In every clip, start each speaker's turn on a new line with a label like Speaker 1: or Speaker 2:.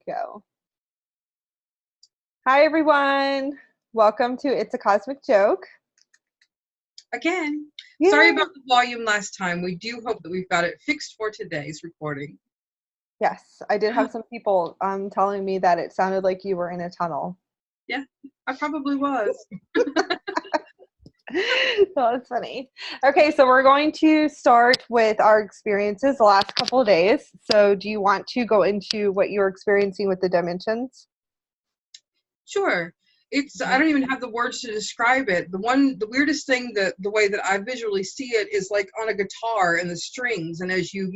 Speaker 1: go. Hi, everyone. Welcome to It's a Cosmic Joke.
Speaker 2: Again,
Speaker 1: Yay.
Speaker 2: Sorry about the volume last time. We do hope that we've got it fixed for today's recording.
Speaker 1: Yes, I did have some people telling me that it sounded like you were in a tunnel.
Speaker 2: Yeah, I probably was.
Speaker 1: Well, that's funny. Okay, so we're going to start with our experiences the last couple of days. So do you want to go into what you're experiencing with the dimensions?
Speaker 2: Sure. I don't even have the words to describe it. The weirdest thing, the way that I visually see it is like on a guitar and the strings. And as you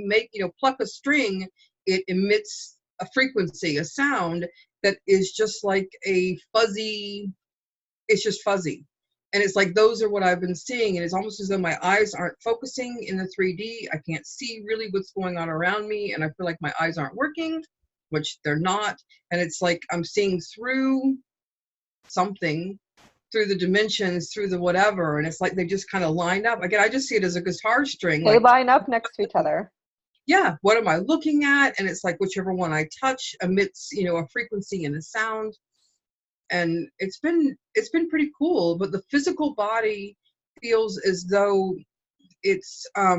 Speaker 2: pluck a string, it emits a frequency, a sound that is just like a fuzzy, it's just fuzzy. And it's like, those are what I've been seeing. And it's almost as though my eyes aren't focusing in the 3D. I can't see really what's going on around me. And I feel like my eyes aren't working, which they're not. And it's like I'm seeing through something, through the dimensions, through the whatever. And it's like they just kind of line up. Again, I just see it as a guitar string.
Speaker 1: They
Speaker 2: like,
Speaker 1: line up next to each other.
Speaker 2: Yeah, what am I looking at? And it's like whichever one I touch emits, a frequency and a sound. And it's been pretty cool, but the physical body feels as though it's I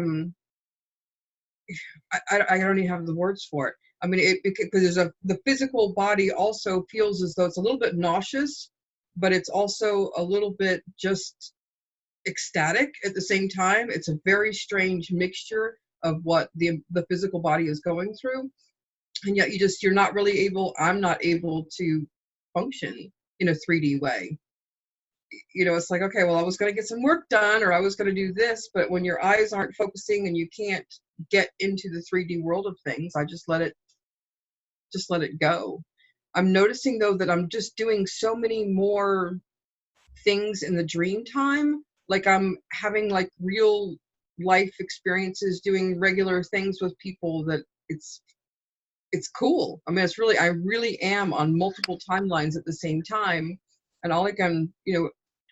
Speaker 2: don't even have the words for it. I mean, because the physical body also feels as though it's a little bit nauseous, but it's also a little bit just ecstatic at the same time. It's a very strange mixture of what the physical body is going through, and yet I'm not able to function in a 3D way. It's like, okay, well, I was going to get some work done, or I was going to do this, but when your eyes aren't focusing and you can't get into the 3D world of things, I just let it go. I'm noticing though that I'm just doing so many more things in the dream time. Like I'm having like real life experiences, doing regular things with people, that it's cool. I mean, I really am on multiple timelines at the same time. And all I can,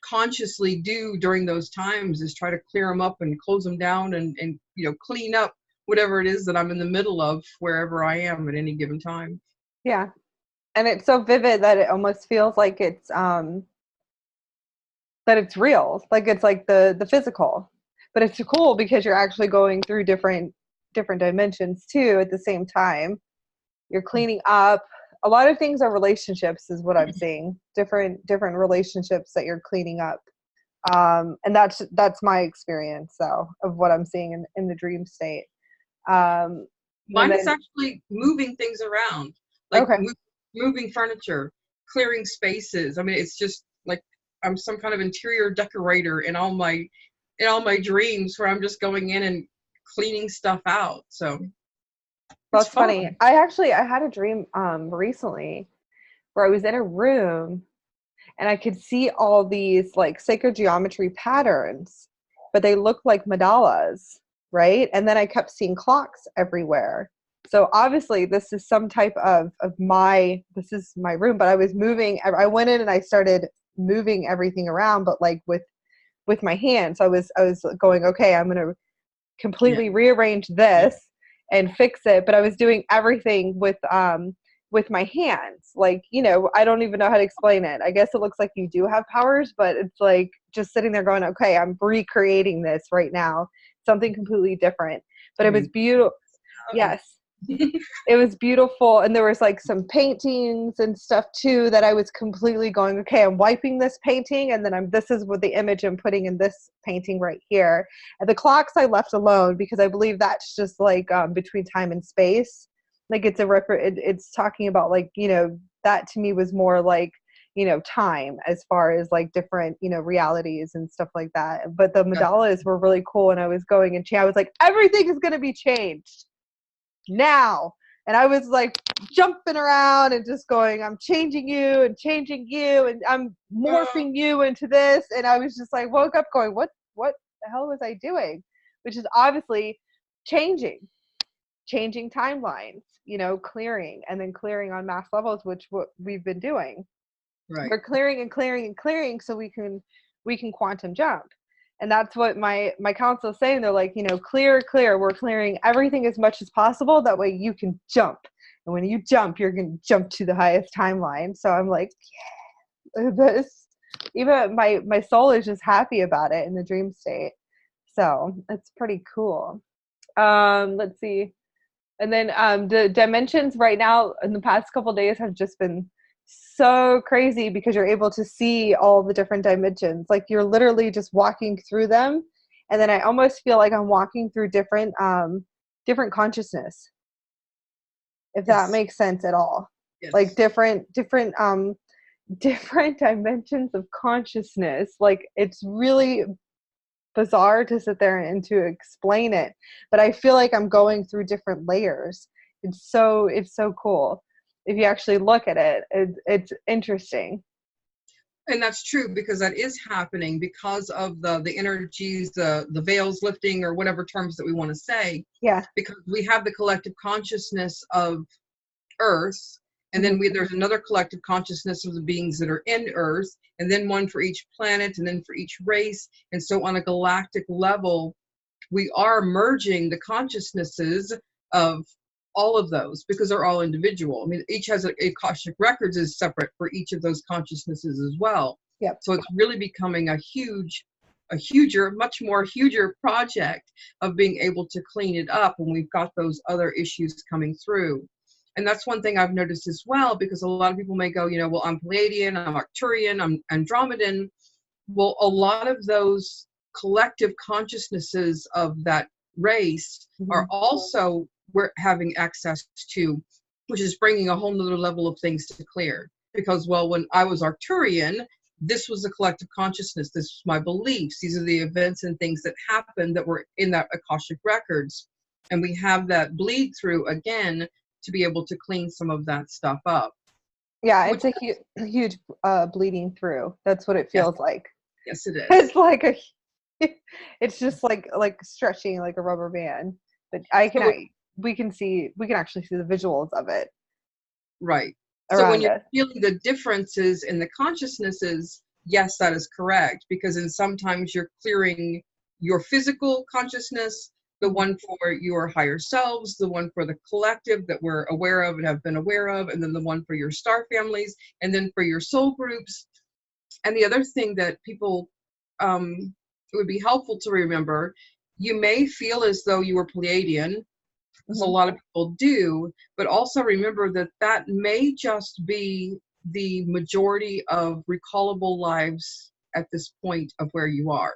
Speaker 2: consciously do during those times is try to clear them up and close them down and clean up whatever it is that I'm in the middle of wherever I am at any given time.
Speaker 1: Yeah. And it's so vivid that it almost feels like it's that it's real. Like it's like the physical. But it's cool because you're actually going through different dimensions too at the same time. You're cleaning up. A lot of things are relationships is what I'm seeing. Different relationships that you're cleaning up. And that's my experience though of what I'm seeing in the dream state.
Speaker 2: Mine is actually moving things around, like
Speaker 1: okay.
Speaker 2: moving furniture, clearing spaces. I mean, it's just like I'm some kind of interior decorator in all my dreams, where I'm just going in and cleaning stuff out. So
Speaker 1: that's funny. I had a dream recently where I was in a room and I could see all these like sacred geometry patterns, but they looked like mandalas, right? And then I kept seeing clocks everywhere. So obviously this is some type of this is my room, but I was moving. I went in and I started moving everything around, but like with my hands. I was going, okay, I'm going to completely rearrange this and fix it. But I was doing everything with my hands. Like, I don't even know how to explain it. I guess it looks like you do have powers, but it's like just sitting there going, okay, I'm recreating this right now. Something completely different. But it was beautiful. Yes. It was beautiful. And there was like some paintings and stuff too that I was completely going, okay, I'm wiping this painting and then this is what the image I'm putting in this painting right here. And the clocks I left alone because I believe that's just like between time and space. Like it's talking about like, that to me was more like, time as far as like different, realities and stuff like that. But the mandalas were really cool. And I was going and I was like, everything is going to be changed now. And I was like jumping around and just going, I'm changing you and I'm morphing you into this. And I was just like, woke up going, what the hell was I doing? Which is obviously changing timelines, clearing and then clearing on mass levels, which what we've been doing. Right. We're clearing and clearing and clearing so we can quantum jump. And that's what my council is saying. They're like, clear. We're clearing everything as much as possible. That way you can jump And when you jump, you're going to jump to the highest timeline. So I'm like, yeah, this, even my soul is just happy about it in the dream state. So it's pretty cool. Let's see. And then the dimensions right now in the past couple days have just been so crazy because you're able to see all the different dimensions. Like you're literally just walking through them. And then I almost feel like I'm walking through different consciousness, if that makes sense at all.
Speaker 2: Yes.
Speaker 1: Like different dimensions of consciousness. Like it's really bizarre to sit there and to explain it, but I feel like I'm going through different layers. It's so cool. If you actually look at it, it's interesting.
Speaker 2: And that's true, because that is happening because of the energies, the veils lifting, or whatever terms that we want to say.
Speaker 1: Yeah.
Speaker 2: Because we have the collective consciousness of Earth, and then there's another collective consciousness of the beings that are in Earth, and then one for each planet, and then for each race. And so on a galactic level, we are merging the consciousnesses of all of those, because they're all individual. I mean, each has a Akashic records is separate for each of those consciousnesses as well.
Speaker 1: Yep.
Speaker 2: So it's really becoming a much more huger project of being able to clean it up when we've got those other issues coming through. And that's one thing I've noticed as well, because a lot of people may go, well, I'm Pleiadian, I'm Arcturian, I'm Andromedan. Well, a lot of those collective consciousnesses of that race are also we're having access to, which is bringing a whole nother level of things to clear. Because, well, when I was Arcturian, this was the collective consciousness. This was my beliefs. These are the events and things that happened that were in that Akashic records. And we have that bleed through again to be able to clean some of that stuff up.
Speaker 1: Yeah, it's a huge bleeding through. That's what it feels like.
Speaker 2: Yes, it is.
Speaker 1: It's like it's just like stretching like a rubber band. But we can actually see the visuals of it.
Speaker 2: Right. So when you're feeling the differences in the consciousnesses, yes, that is correct. Because sometimes you're clearing your physical consciousness, the one for your higher selves, the one for the collective that we're aware of and have been aware of, and then the one for your star families, and then for your soul groups. And the other thing that people, it would be helpful to remember, you may feel as though you were Pleiadian, as a lot of people do, but also remember that that may just be the majority of recallable lives at this point of where you are.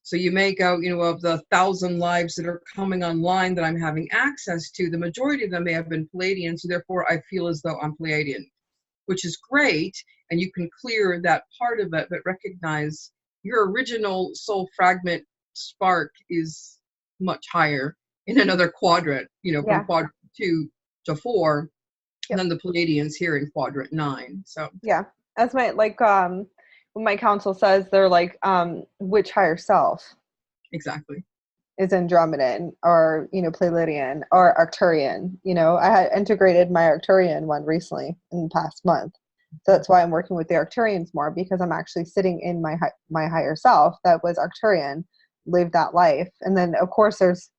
Speaker 2: So you may go, of the 1,000 lives that are coming online that I'm having access to, the majority of them may have been Pleiadian, so therefore I feel as though I'm Pleiadian, which is great, and you can clear that part of it, but recognize your original soul fragment spark is much higher in another quadrant, from quadrant 2 to 4, than the Pleiadians here in quadrant 9. So
Speaker 1: yeah, that's my when my council says they're like, which higher self
Speaker 2: exactly
Speaker 1: is Andromedan or Pleiadian or Arcturian. I had integrated my Arcturian one recently in the past month, so that's why I'm working with the Arcturians more, because I'm actually sitting in my higher self that was Arcturian, lived that life. And then of course there's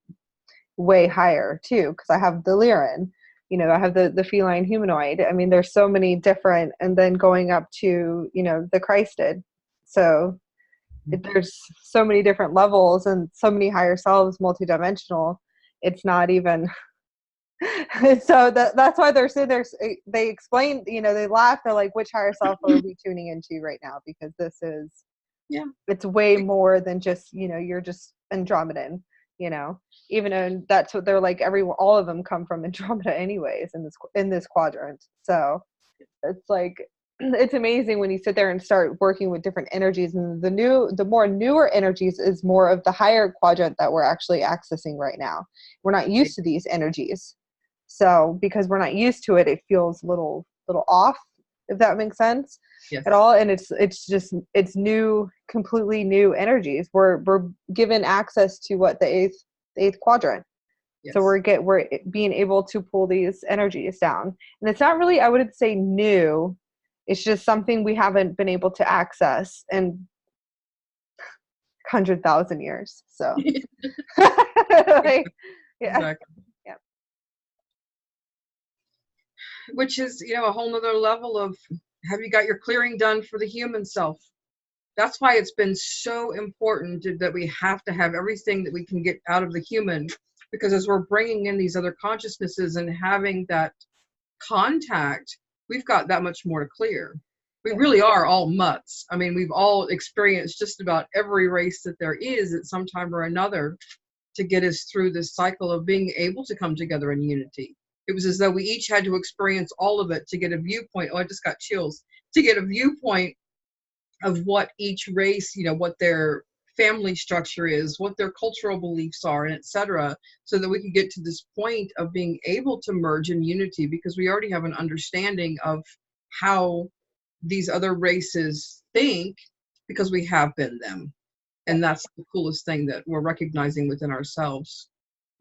Speaker 1: way higher too, because I have the Lyran, I have the feline humanoid. I mean, there's so many different, and then going up to the Christed. So there's so many different levels and so many higher selves, multidimensional. It's not even so that's why they're sitting there. They explain, they laugh, they're like, which higher self are we tuning into right now? Because this is it's way more than just you're just Andromedan, even though that's what they're like, all of them come from Andromeda anyways in this quadrant. So it's like, it's amazing when you sit there and start working with different energies, and the more newer energies is more of the higher quadrant that we're actually accessing right now. We're not used to these energies, so because we're not used to it, it feels little off, if that makes sense at all. And it's new, completely new energies. We're given access to the eighth quadrant. So we're being able to pull these energies down, and it's not really, I wouldn't say new. It's just something we haven't been able to access in 100,000 years. So,
Speaker 2: exactly.
Speaker 1: Yeah.
Speaker 2: which is, a whole nother level of, have you got your clearing done for the human self? That's why it's been so important that we have to have everything that we can get out of the human, because as we're bringing in these other consciousnesses and having that contact, we've got that much more to clear. We really are all mutts. I mean, we've all experienced just about every race that there is at some time or another to get us through this cycle of being able to come together in unity. It was as though we each had to experience all of it to get a viewpoint. Oh, I just got chills. To get a viewpoint of what each race, what their family structure is, what their cultural beliefs are, and etc., so that we can get to this point of being able to merge in unity, because we already have an understanding of how these other races think, because we have been them. And that's the coolest thing that we're recognizing within ourselves.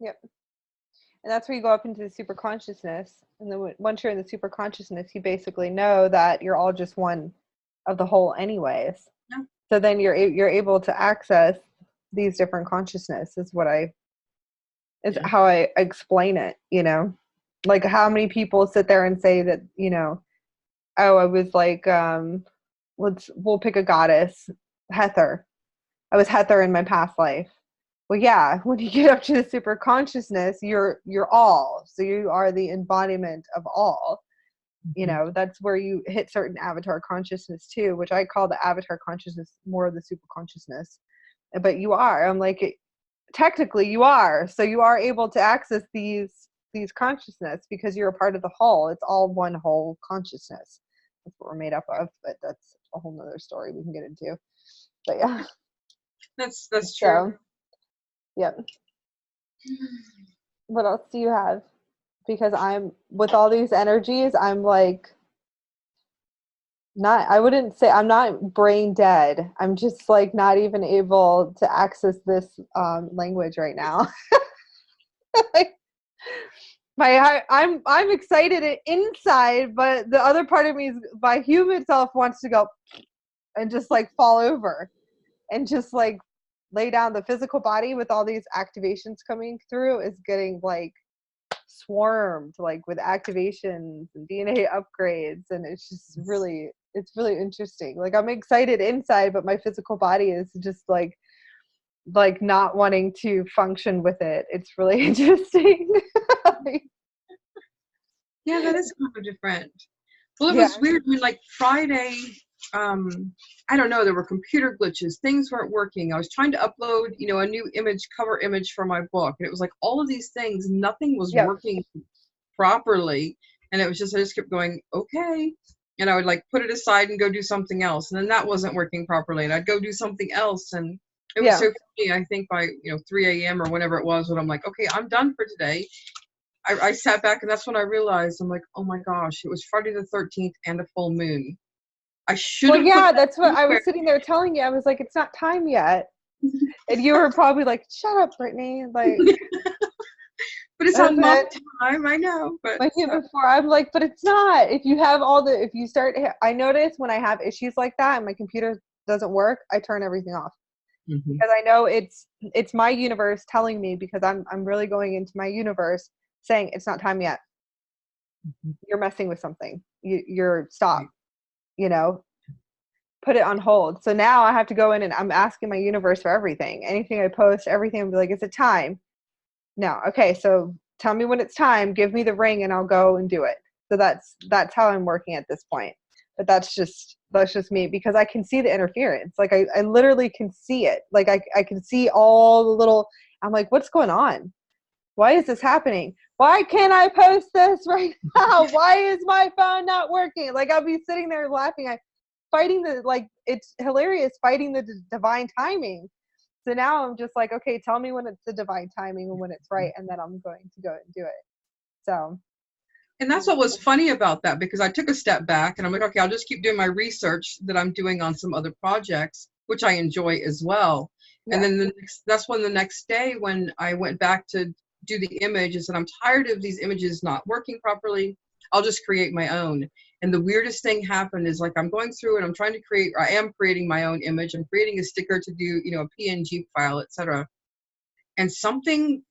Speaker 1: Yep. And that's where you go up into the super consciousness. And then once you're in the super consciousness, you basically know that you're all just one of the whole anyways.
Speaker 2: Yeah.
Speaker 1: So then you're able to access these different consciousness is how I explain it, like how many people sit there and say that, oh, I was like, we'll pick a goddess, Hether. I was Hether in my past life. Well, yeah, when you get up to the super consciousness, you're all. So you are the embodiment of all. That's where you hit certain avatar consciousness too, which I call the avatar consciousness more of the super consciousness. But you are. I'm like, technically you are. So you are able to access these consciousness because you're a part of the whole. It's all one whole consciousness. That's what we're made up of, but that's a whole nother story we can get into. But yeah.
Speaker 2: That's true.
Speaker 1: So, yep. What else do you have? Because I'm with all these energies, I'm like I wouldn't say I'm not brain dead. I'm just like not even able to access this language right now. I'm excited inside, but the other part of me is my human self wants to go and just like fall over and just like lay down. The physical body with all these activations coming through is getting like swarmed like with activations and DNA upgrades, and it's just really interesting. Like I'm excited inside, but my physical body is just like not wanting to function with it. It's really interesting.
Speaker 2: Yeah, that is kind of different. Well, it was weird. I mean, like Friday, I don't know, there were computer glitches. Things weren't working. I was trying to upload, a new cover image for my book. And it was like all of these things, nothing was working properly. And it was just, I just kept going, okay. And I would like put it aside and go do something else. And then that wasn't working properly. And I'd go do something else. And it was so funny. I think by, 3 a.m. or whenever it was, when I'm like, okay, I'm done for today. I sat back, and that's when I realized, I'm like, oh my gosh, it was Friday the 13th and a full moon. I should have.
Speaker 1: Well, yeah, that's what I was sitting there telling you. I was like, it's not time yet. And you were probably like, shut up, Brittany. Like,
Speaker 2: but it's on my time, I know. But
Speaker 1: like before, I'm like, but it's not. If you have if you start, I notice when I have issues like that and my computer doesn't work, I turn everything off. Because I know it's my universe telling me, because I'm really going into my universe saying it's not time yet. You're messing with something. You're stop. Put it on hold. So now I have to go in and I'm asking my universe for everything. Anything I post, everything, I'll be like, is it time? No. Okay, so tell me when it's time. Give me the ring and I'll go and do it. So that's how I'm working at this point. But that's just me, because I can see the interference. Like I literally can see it. Like I can see all the little, I'm like, what's going on? Why is this happening? Why can't I post this right now? Why is my phone not working? Like I'll be sitting there laughing. I'm fighting it's hilarious, fighting the divine timing. So now I'm just like, okay, tell me when it's the divine timing and when it's right, and then I'm going to go and do it. So.
Speaker 2: And that's what was funny about that, because I took a step back and I'm like, okay, I'll just keep doing my research that I'm doing on some other projects, which I enjoy as well. Yeah. And then that's when the next day, when I went back to do the image, and said, I'm tired of these images not working properly. I'll just create my own. And the weirdest thing happened is, like, I'm going through and I am creating my own image. I'm creating a sticker to do, a PNG file, etc. And something,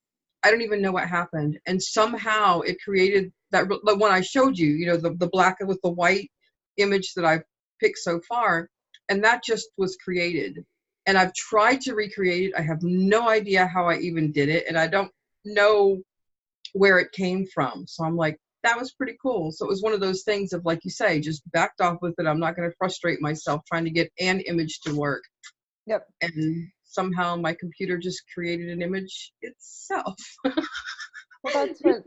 Speaker 2: I don't even know what happened. And somehow it created the one I showed you, you know, the black with the white image that I've picked so far, and that just was created. And I've tried to recreate it. I have no idea how I even did it, and I don't know where it came from. So I'm like, that was pretty cool. So it was one of those things of, like you say, just backed off with it. I'm not going to frustrate myself trying to get an image to work.
Speaker 1: Yep.
Speaker 2: And somehow my computer just created an image itself.
Speaker 1: Well, that's what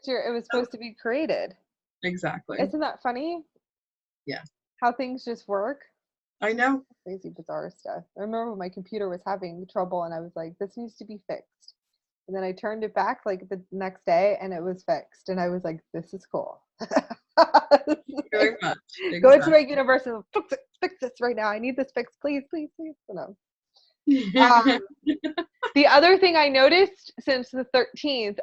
Speaker 1: it was supposed to be created.
Speaker 2: Exactly.
Speaker 1: Isn't that funny?
Speaker 2: Yeah.
Speaker 1: How things just work.
Speaker 2: I know.
Speaker 1: Crazy, bizarre stuff. I remember when my computer was having trouble and I was like, this needs to be fixed. And then I turned it back like the next day and it was fixed. And I was like, this is cool.
Speaker 2: Very much. Exactly.
Speaker 1: Go into my universe and fix this right now. I need this fixed. Please, please, please. No. The other thing I noticed since the 13th,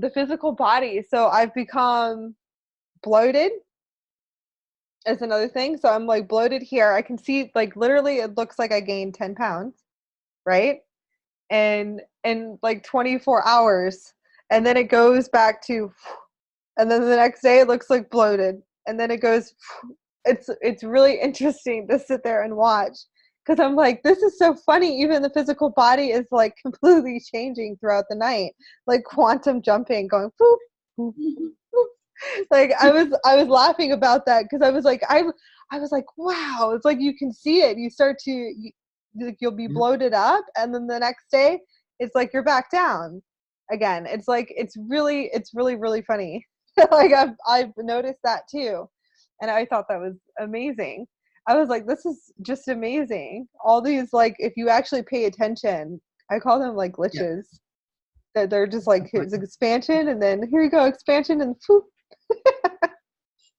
Speaker 1: the physical body. So I've become bloated is another thing. So I'm like bloated here. I can see like literally it looks like I gained 10 pounds, right? And in like 24 hours. And then it goes back to, and then the next day it looks like bloated. And then it goes, it's really interesting to sit there and watch. Because I'm like, this is so funny. Even the physical body is like completely changing throughout the night, like quantum jumping, going boop, boop, boop. Like I was laughing about that because I was like, wow, it's like you can see it. You start to you'll be bloated up, and then the next day it's like you're back down again. It's like it's really really funny. Like I've noticed that too, and I thought that was amazing. I was like, this is just amazing. All these, like, if you actually pay attention, I call them like glitches. Yeah. They're just like, here's expansion, and then here you go, expansion, and whoop.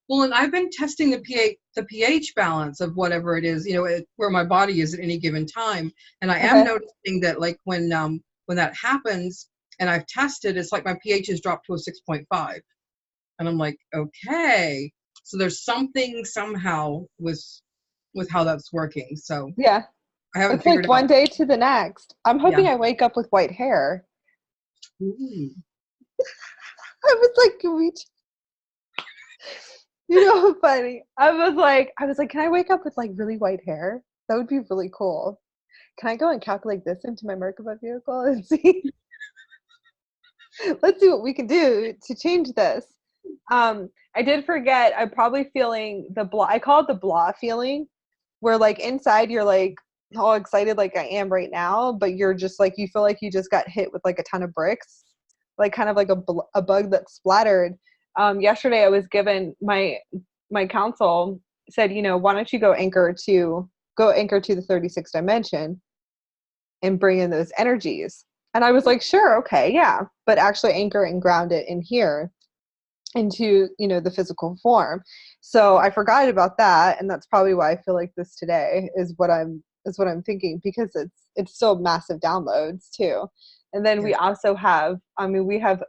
Speaker 2: Well, and I've been testing the pH balance of whatever it is, you know, where my body is at any given time. And I am noticing that, like, when that happens and I've tested, it's like my pH has dropped to a 6.5. And I'm like, okay. So there's something somehow with how that's working. So
Speaker 1: yeah,
Speaker 2: I haven't
Speaker 1: it's
Speaker 2: figured
Speaker 1: like
Speaker 2: out.
Speaker 1: one day to the next. I'm hoping I wake up with white hair.
Speaker 2: Ooh.
Speaker 1: I was like, can we you know, funny. I was like, can I wake up with like really white hair? That would be really cool. Can I go and calculate this into my Merkaba vehicle and see? Let's see what we can do to change this. I did forget. I'm probably feeling the blah. I call it the blah feeling, where like inside you're like all excited, like I am right now, but you're just like you feel like you just got hit with like a ton of bricks, like kind of like a bug that splattered. Yesterday, I was given my counsel said, you know, why don't you go anchor to the 36th dimension and bring in those energies. And I was like, sure, okay, yeah, but actually anchor and ground it in here into, you know, the physical form. So I forgot about that, and that's probably why I feel like this today is what I'm thinking, because it's still massive downloads too. And then we also have, we have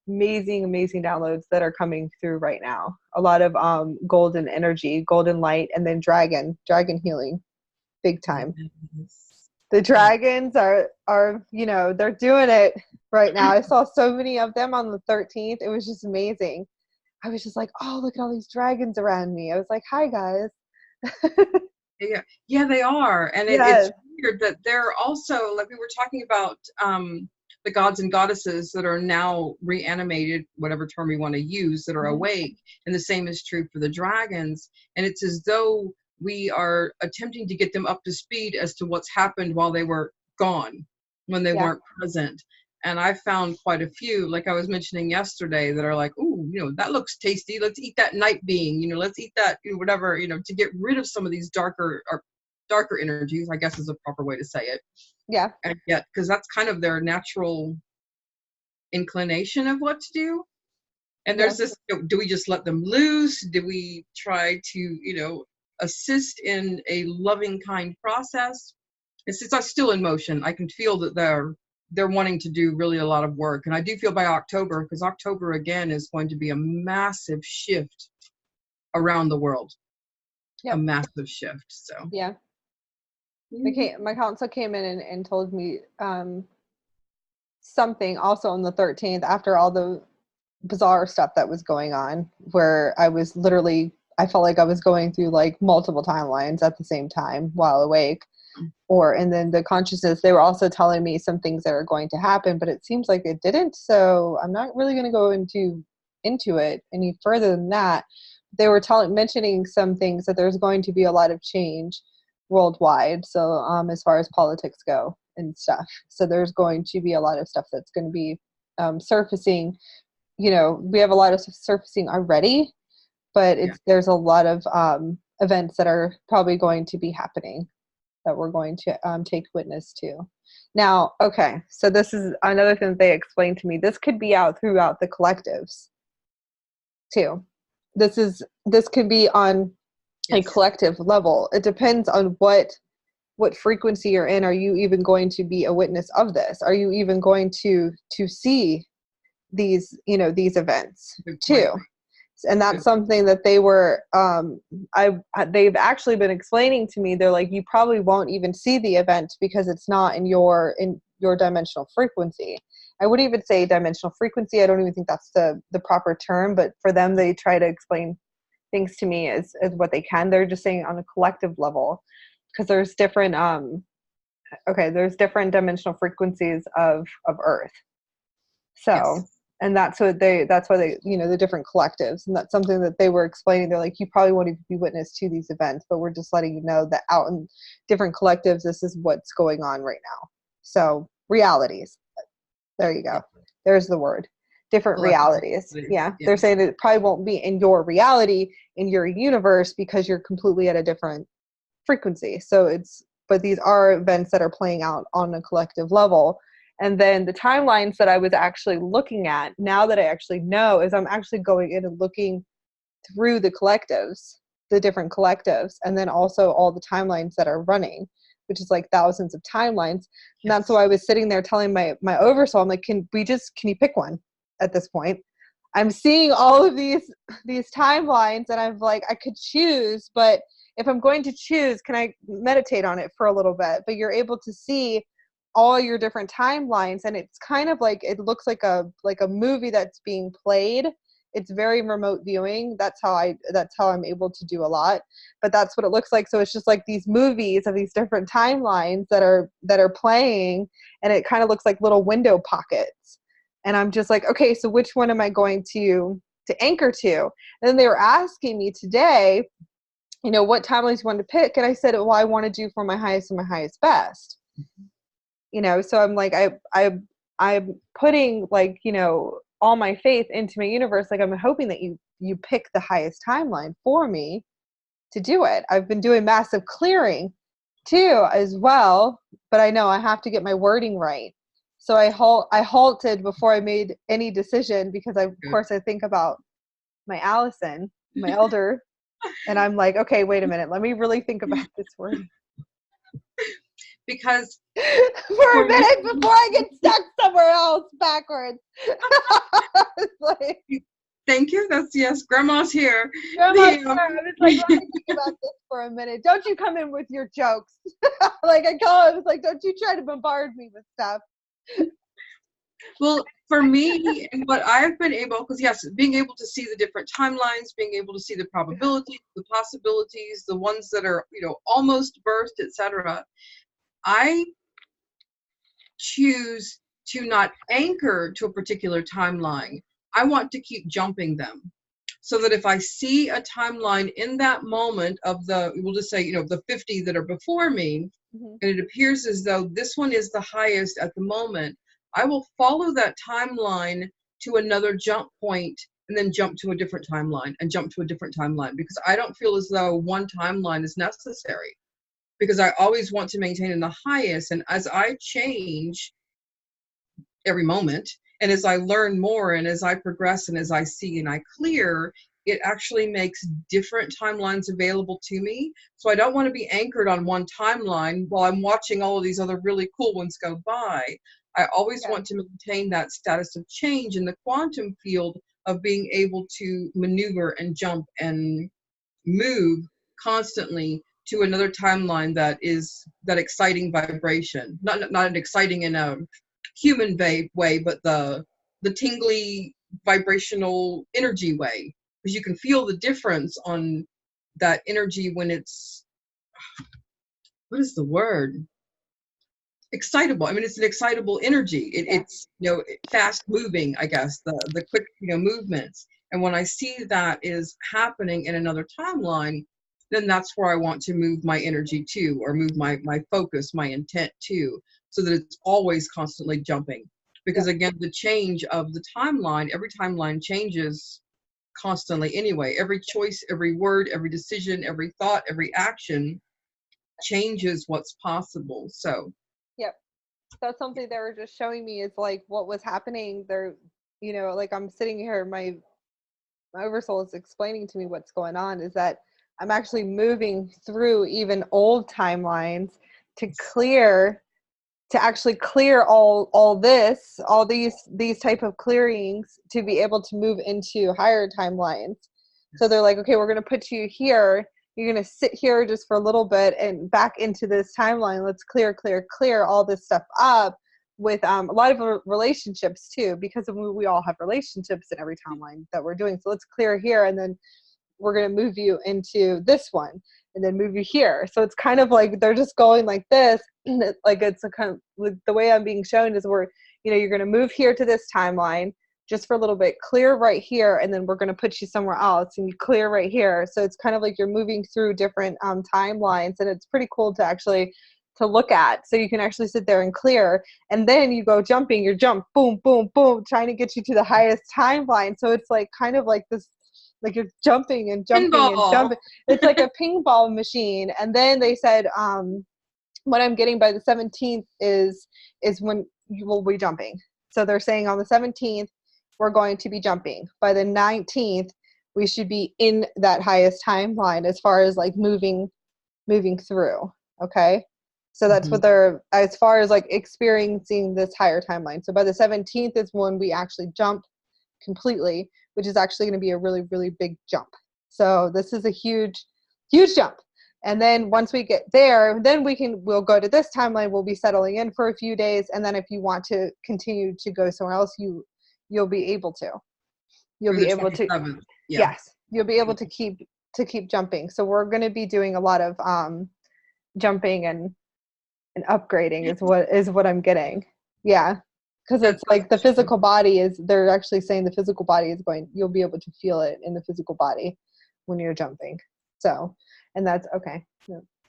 Speaker 1: amazing downloads that are coming through right now. A lot of golden energy, golden light, and then dragon healing big time. The dragons are, you know, they're doing it right now. I saw so many of them on the 13th. It was just amazing. I was just like, oh, look at all these dragons around me. I was like, hi, guys.
Speaker 2: Yeah, they are. And it's weird that they're also, like we were talking about, the gods and goddesses that are now reanimated, whatever term we want to use, that are awake. And the same is true for the dragons. And it's as though we are attempting to get them up to speed as to what's happened while they were gone, when they weren't present. And I found quite a few, like I was mentioning yesterday, that are like, ooh, you know, that looks tasty. Let's eat that night being, you know, let's eat that, you know, whatever, you know, to get rid of some of these darker energies, I guess is a proper way to say it.
Speaker 1: Yeah.
Speaker 2: And yet, because that's kind of their natural inclination of what to do. And there's this, do we just let them loose? Do we try to, you know, assist in a loving, kind process? It's still in motion. I can feel that they're wanting to do really a lot of work. And I do feel by October, because October again is going to be a massive shift around the world. A massive shift. So
Speaker 1: yeah. My counsel came in and told me something also on the 13th, after all the bizarre stuff that was going on where I was literally, I felt like I was going through like multiple timelines at the same time while awake. And then the consciousness, they were also telling me some things that are going to happen, but it seems like it didn't. So I'm not really going to go into it any further than that. They were mentioning some things that there's going to be a lot of change worldwide. So as far as politics go and stuff, so there's going to be a lot of stuff that's going to be surfacing. You know, we have a lot of surfacing already, but there's a lot of events that are probably going to be happening that we're going to take witness to. Now, okay, so this is another thing that they explained to me. This could be out throughout the collectives too. This could be on a collective level. It depends on what frequency you're in. Are you even going to be a witness of this? Are you even going to see these, you know, these events too? And that's something that they were, they've actually been explaining to me. They're like, you probably won't even see the event because it's not in your dimensional frequency. I wouldn't even say dimensional frequency. I don't even think that's the proper term, but for them, they try to explain things to me as what they can. They're just saying on a collective level, because there's different, there's different dimensional frequencies of Earth. So, and that's why they, you know, the different collectives, and that's something that they were explaining. They're like, you probably won't even be witness to these events, but we're just letting you know that out in different collectives, this is what's going on right now. So realities, there you go. There's the word, different realities. Yeah. They're saying that it probably won't be in your reality, in your universe, because you're completely at a different frequency. So but these are events that are playing out on a collective level. And then the timelines that I was actually looking at, now that I actually know, is I'm actually going in and looking through the collectives, the different collectives, and then also all the timelines that are running, which is like thousands of timelines. And that's why I was sitting there telling my oversoul, I'm like, can you pick one at this point? I'm seeing all of these timelines, and I'm like, I could choose, but if I'm going to choose, can I meditate on it for a little bit? But you're able to see all your different timelines, and it's kind of like, it looks like a movie that's being played. It's very remote viewing. That's how I'm able to do a lot, but that's what it looks like. So it's just like these movies of these different timelines that are playing, and it kind of looks like little window pockets. And I'm just like, okay, so which one am I going to anchor to? And then they were asking me today, you know, what timelines you want to pick, and I said, well, I want to do for my highest and my highest best. You know, so I'm like, I'm putting, like, you know, all my faith into my universe. Like, I'm hoping that you pick the highest timeline for me to do it. I've been doing massive clearing too as well, but I know I have to get my wording right. So I halted before I made any decision, because of course I think about my Allison, my elder, and I'm like, okay, wait a minute, let me really think about this wording.
Speaker 2: Because
Speaker 1: for a minute before I get stuck somewhere else backwards. Like,
Speaker 2: thank you. Yes, Grandma's here.
Speaker 1: Grandma's here. I was like, let me think about this for a minute. Don't you come in with your jokes. Like, I was like, don't you try to bombard me with stuff.
Speaker 2: Well, for me, what I've been able, because yes, being able to see the different timelines, being able to see the probabilities, the possibilities, the ones that are, you know, almost birthed, etc. I choose to not anchor to a particular timeline. I want to keep jumping them, so that if I see a timeline in that moment of we'll just say, you know, the 50 that are before me, and it appears as though this one is the highest at the moment, I will follow that timeline to another jump point, and then jump to a different timeline, and jump to a different timeline, because I don't feel as though one timeline is necessary, because I always want to maintain in the highest. And as I change every moment, and as I learn more, and as I progress, and as I see and I clear, it actually makes different timelines available to me. So I don't want to be anchored on one timeline while I'm watching all of these other really cool ones go by. I always want to maintain that status of change in the quantum field of being able to maneuver and jump and move constantly to another timeline that is that exciting vibration. Not an exciting in a human way, but the tingly vibrational energy way, because you can feel the difference on that energy when it's, what is the word? Excitable. I mean, it's an excitable energy. It's, fast moving, I guess, the quick, movements. And when I see that is happening in another timeline, then that's where I want to move my energy to, or move my focus, my intent to, so that it's always constantly jumping. Because again, the change of the timeline, every timeline changes constantly anyway. Every choice, every word, every decision, every thought, every action changes what's possible. So
Speaker 1: Yep. That's something they were just showing me, is like what was happening there. Like I'm sitting here, my oversoul is explaining to me what's going on, is that I'm actually moving through even old timelines to actually clear all these type of clearings, to be able to move into higher timelines. So they're like, okay, we're going to put you here. You're going to sit here just for a little bit and back into this timeline. Let's clear all this stuff up, with a lot of relationships too, because we all have relationships in every timeline that we're doing. So let's clear here, and then we're going to move you into this one, and then move you here. So it's kind of like they're just going like this. Like it's a kind of, like the way I'm being shown is where, you're going to move here to this timeline just for a little bit, clear right here, and then we're going to put you somewhere else, and you clear right here. So it's kind of like you're moving through different timelines, and it's pretty cool to actually to look at. So you can actually sit there and clear, and then you go jumping, you jump, boom, boom, boom, trying to get you to the highest timeline. So it's like kind of like this, like you're jumping and jumping and jumping. It's like a ping ball machine. And then they said, what I'm getting by the 17th is when you will be jumping. So they're saying on the 17th, we're going to be jumping. By the 19th, we should be in that highest timeline as far as like moving through. Okay. So that's what they're, as far as like experiencing this higher timeline. So by the 17th is when we actually jump completely, which is actually going to be a really, really big jump. So this is a huge, huge jump. And then once we get there, then we'll go to this timeline. We'll be settling in for a few days. And then if you want to continue to go somewhere else, you'll be able to. You'll be able to. Yes, you'll be able to keep jumping. So we're going to be doing a lot of jumping and upgrading is what I'm getting. Yeah. Because it's like the physical body is, they're actually saying the physical body is you'll be able to feel it in the physical body when you're jumping. So, and that's okay.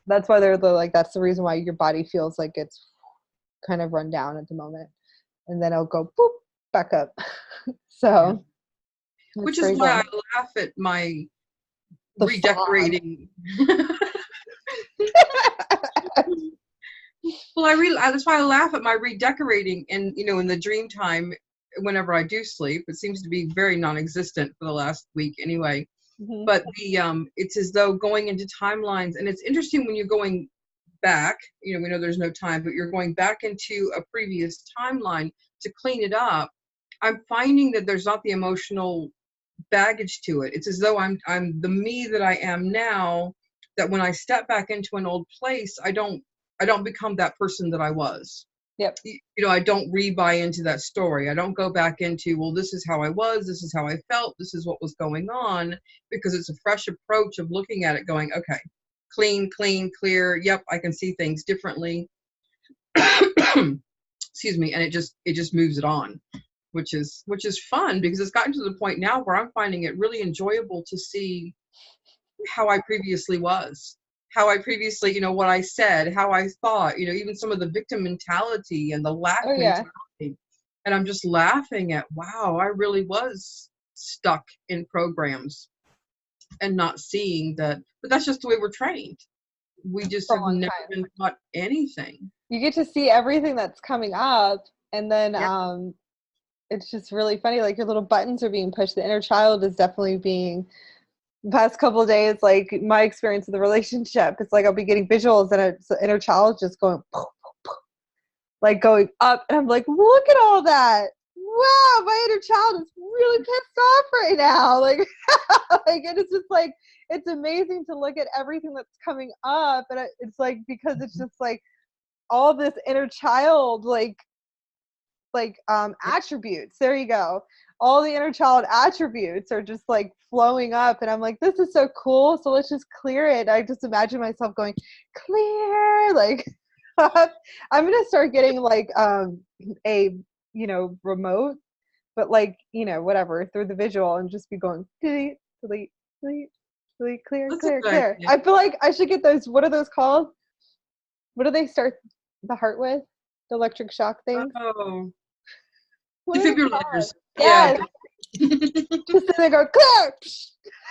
Speaker 1: That's why they're like, that's the reason why your body feels like it's kind of run down at the moment. And then it'll go boop, back up. So.
Speaker 2: Which is why I laugh at my redecorating. Well, that's why I laugh at my redecorating, and in the dream time, whenever I do sleep, it seems to be very non-existent for the last week anyway. But it's as though going into timelines, and it's interesting when you're going back. We know there's no time, but you're going back into a previous timeline to clean it up. I'm finding that there's not the emotional baggage to it. It's as though I'm the me that I am now, that when I step back into an old place, I don't become that person that I was.
Speaker 1: Yep.
Speaker 2: I don't re-buy into that story. I don't go back into, well, this is how I was, this is how I felt, this is what was going on, because it's a fresh approach of looking at it going, okay, clean, clear. Yep, I can see things differently. Excuse me. And it just moves it on, which is fun, because it's gotten to the point now where I'm finding it really enjoyable to see how I previously was. How I previously, what I said, how I thought, even some of the victim mentality and the lack mentality. And I'm just laughing at, wow, I really was stuck in programs and not seeing that. But that's just the way we're trained. We just have never been taught anything.
Speaker 1: You get to see everything that's coming up, and then it's just really funny. Like your little buttons are being pushed. The inner child is definitely being. The past couple of days, like my experience of the relationship, it's like I'll be getting visuals and it's the inner child just going, poof, poof, poof, like going up, and I'm like, look at all that! Wow, my inner child is really pissed off right now. Like, and it's just like, it's amazing to look at everything that's coming up, and it's like, because it's just like all this inner child, like attributes. There you go. all the inner child attributes are just like flowing up, and I'm like, this is so cool, so let's just clear it. I just imagine myself going, clear, like I'm gonna start getting like a remote, but like whatever, through the visual, and just be going delete, delete, delete, delete, clear,
Speaker 2: That's a
Speaker 1: clear,
Speaker 2: good
Speaker 1: clear.
Speaker 2: idea.
Speaker 1: I feel like I should get those. What are those called? What do they start the heart with? The electric shock thing?
Speaker 2: Oh,
Speaker 1: What are they called?
Speaker 2: defibrillators. Yeah.
Speaker 1: Yes. Just then they go clear.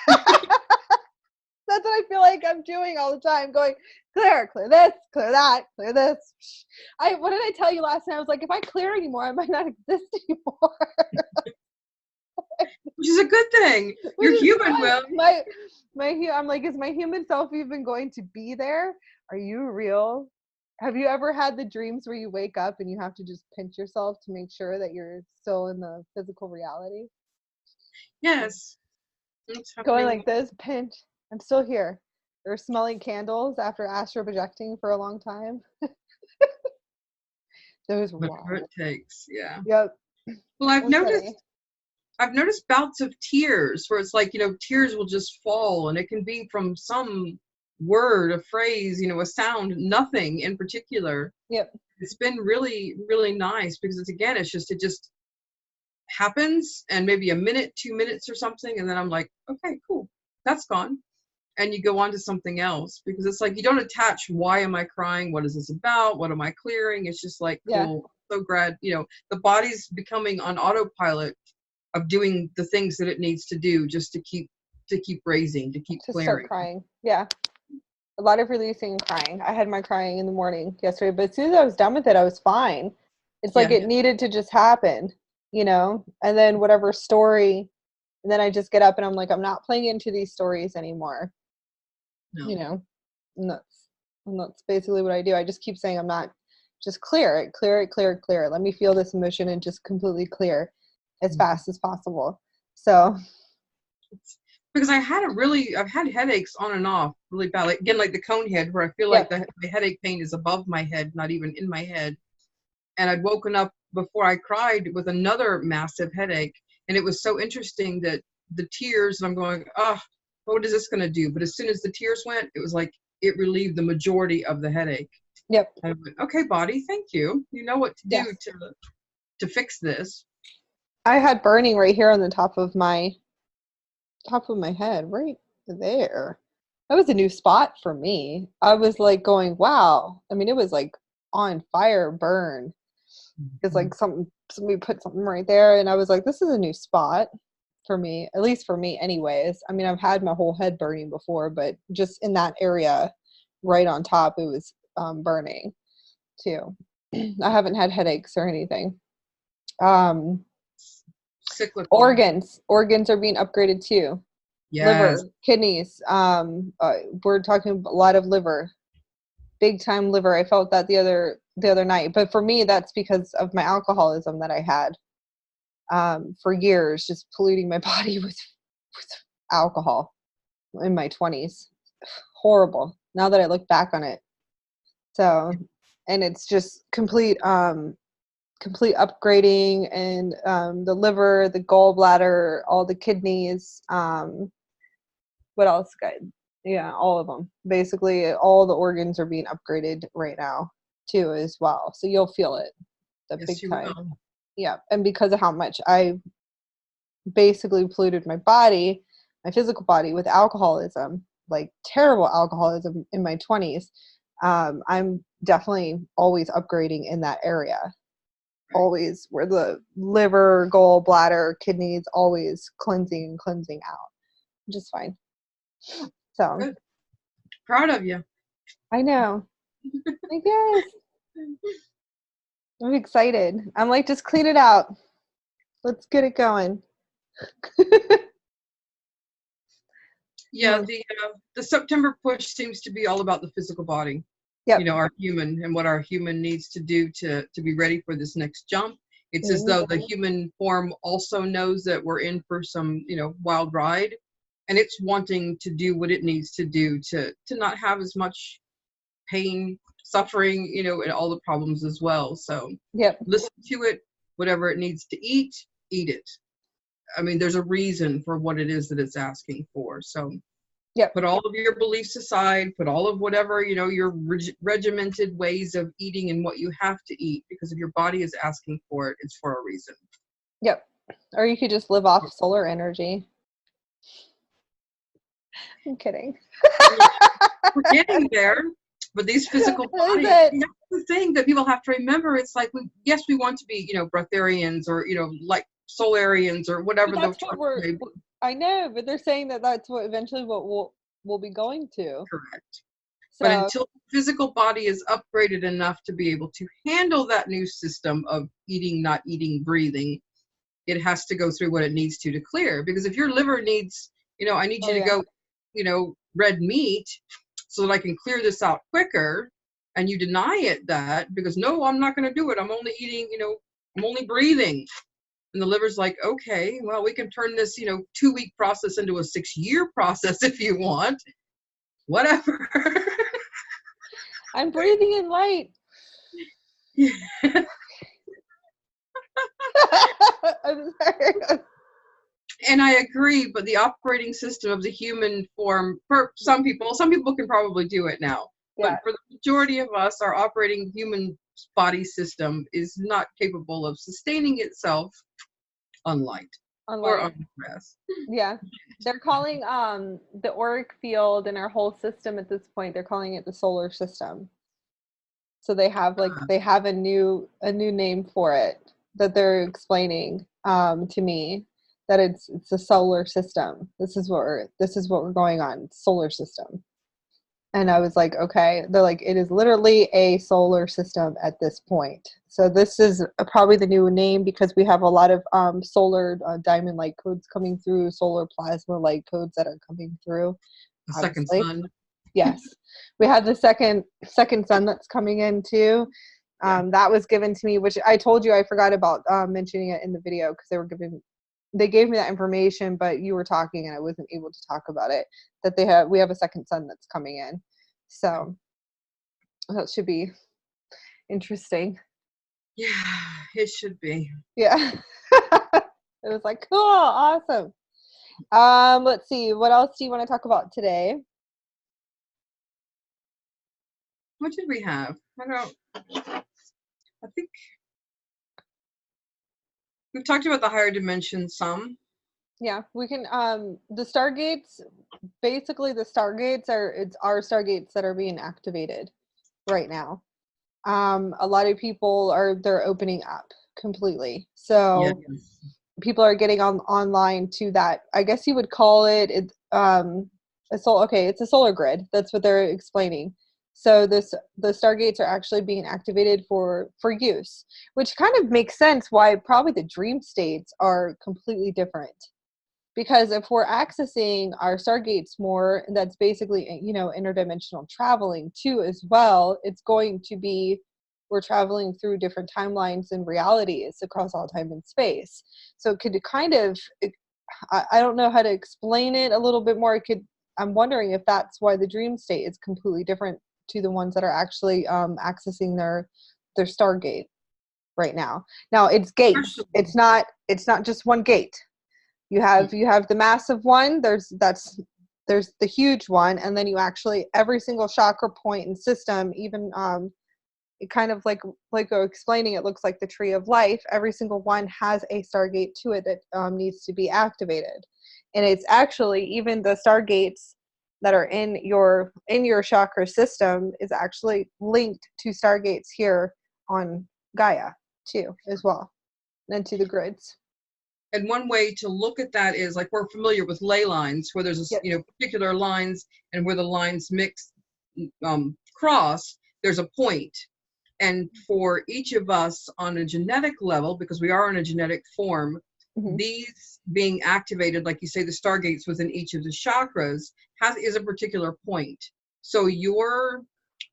Speaker 1: That's what I feel like I'm doing all the time, going clear, clear this, clear that, clear this. What did I tell you last night? I was like, if I clear anymore, I might not exist anymore.
Speaker 2: Which is a good thing. Your human will.
Speaker 1: I'm like, is my human self even going to be there? Are you real? Have you ever had the dreams where you wake up and you have to just pinch yourself to make sure that you're still in the physical reality?
Speaker 2: Yes.
Speaker 1: Going like this, pinch. I'm still here. Or smelling candles after astral projecting for a long time. Those
Speaker 2: Whatever it takes. Yeah.
Speaker 1: Yep.
Speaker 2: Well, I've noticed bouts of tears where it's like, tears will just fall, and it can be from some word, a phrase, a sound, nothing in particular.
Speaker 1: Yep.
Speaker 2: It's been really, really nice because it just happens, and maybe a minute, 2 minutes or something, and then I'm like, okay, cool, that's gone. And you go on to something else, because it's like you don't attach, why am I crying? What is this about? What am I clearing? It's just like, cool, so glad, the body's becoming on autopilot of doing the things that it needs to do just to keep raising, to keep clearing.
Speaker 1: Start crying. Yeah. A lot of releasing and crying. I had my crying in the morning yesterday, but as soon as I was done with it, I was fine. It's like it needed to just happen, and then whatever story, and then I just get up and I'm like, I'm not playing into these stories anymore. No. And that's basically what I do. I just keep saying, I'm not, just clear it, clear it, clear it, clear it. Let me feel this emotion and just completely clear as fast as possible. So
Speaker 2: because I've had headaches on and off really bad, like again, like the cone head, where I feel like the headache pain is above my head, not even in my head. And I'd woken up before I cried with another massive headache. And it was so interesting that the tears, and I'm going, what is this going to do? But as soon as the tears went, it was like it relieved the majority of the headache.
Speaker 1: Yep.
Speaker 2: I went, okay, body, thank you. You know what to do to fix this.
Speaker 1: I had burning right here on the top of my head, right there. That was a new spot for me. I was like going, wow. I mean, it was like on fire burn. It's like somebody put something right there, and I was like, this is a new spot for me, at least for me anyways. I mean, I've had my whole head burning before, but just in that area right on top, it was burning too. I haven't had headaches or anything.
Speaker 2: Cyclical.
Speaker 1: Organs are being upgraded too.
Speaker 2: Yes.
Speaker 1: Liver, kidneys. We're talking a lot of liver, big time liver. I felt that the other night, but for me, that's because of my alcoholism that I had for years, just polluting my body with alcohol in my 20s. Horrible. Now that I look back on it. So, and it's just complete upgrading, and the liver, the gallbladder, all the kidneys, what else, guys? Yeah, all of them. Basically, all the organs are being upgraded right now too, as well. So you'll feel it, big time. Will. Yeah, and because of how much I basically polluted my body, my physical body, with alcoholism, like terrible alcoholism in my 20s, I'm definitely always upgrading in that area. Always, where the liver, gallbladder, kidneys, always cleansing out, which is fine. So
Speaker 2: good. Proud of you.
Speaker 1: I know. I guess I'm excited. I'm like, just clean it out. Let's get it going.
Speaker 2: Yeah, the September push seems to be all about the physical body.
Speaker 1: Yep.
Speaker 2: Our human, and what our human needs to do to be ready for this next jump. It's as though the human form also knows that we're in for some, wild ride, and it's wanting to do what it needs to do to not have as much pain, suffering, and all the problems as well. So listen to it. Whatever it needs to eat it. I mean, there's a reason for what it is that it's asking for. So
Speaker 1: Yep.
Speaker 2: put all of your beliefs aside, put all of whatever, you know, your regimented ways of eating and what you have to eat, because if your body is asking for it, it's for a reason.
Speaker 1: Yep. Or you could just live off solar energy. I'm kidding.
Speaker 2: We're getting there, but these physical bodies, that's the thing that people have to remember. It's like, yes, we want to be, you know, breatharians or, you know, like solarians or whatever.
Speaker 1: I know, but they're saying that that's what eventually what we'll be going to.
Speaker 2: Correct.
Speaker 1: So,
Speaker 2: but until the physical body is upgraded enough to be able to handle that new system of eating, not eating, breathing, it has to go through what it needs to clear. Because if your liver needs, you know, I need you to go, you know, red meat so that I can clear this out quicker, and you deny it that because, no, I'm not going to do it. I'm only eating, you know, I'm only breathing. And the liver's like, okay, well, we can turn this, you know, 2-week process into a 6-year process if you want. Whatever.
Speaker 1: I'm breathing in light.
Speaker 2: Yeah.
Speaker 1: I'm sorry.
Speaker 2: And I agree, but the operating system of the human form, for some people can probably do it now.
Speaker 1: Yeah.
Speaker 2: But for the majority of us, our operating human body system is not capable of sustaining itself on light or on stress.
Speaker 1: Yeah. They're calling the auric field in our whole system at this point, they're calling it the solar system. So they have a new name for it that they're explaining to me, that it's a solar system. This is what we're going on, solar system. And I was like, okay. They're like, it is literally a solar system at this point. So this is probably the new name, because we have a lot of solar diamond light codes coming through, solar plasma light codes that are coming through.
Speaker 2: The second sun.
Speaker 1: Yes. We have the second sun that's coming in too. That was given to me, which I told you I forgot about mentioning it in the video, because they gave me that information, but you were talking and I wasn't able to talk about it, that we have a second sun that's coming in. So that should be interesting.
Speaker 2: Yeah, it should be.
Speaker 1: Yeah. It was like, cool, awesome. Let's see, what else do you want to talk about today?
Speaker 2: What did we have? I think we've talked about the higher dimensions some.
Speaker 1: Yeah, we can, the Stargates, basically the Stargates it's our Stargates that are being activated right now. A lot of people they're opening up completely. So yes. People are getting online to that. I guess you would call it, it's a solar grid. That's what they're explaining. So the Stargates are actually being activated for use, which kind of makes sense why probably the dream states are completely different. Because if we're accessing our Stargates more, that's basically, you know, interdimensional traveling too as well. It's going to be, we're traveling through different timelines and realities across all time and space. So it could kind of, I don't know how to explain it a little bit more. I'm wondering if that's why the dream state is completely different to the ones that are actually accessing their Stargate right now. Now it's gates. It's not just one gate. You have the massive one, there's the huge one, and then you actually, every single chakra point and system, even it kind of like explaining, it looks like the tree of life. Every single one has a Stargate to it that needs to be activated. And it's actually, even the Stargates that are in your chakra system is actually linked to Stargates here on Gaia too, as well, and to the grids.
Speaker 2: And one way to look at that is, like, we're familiar with ley lines, where there's particular lines, and where the lines mix, cross, there's a point. And for each of us on a genetic level, because we are in a genetic form, these being activated, like you say, the Stargates within each of the chakras is a particular point. So your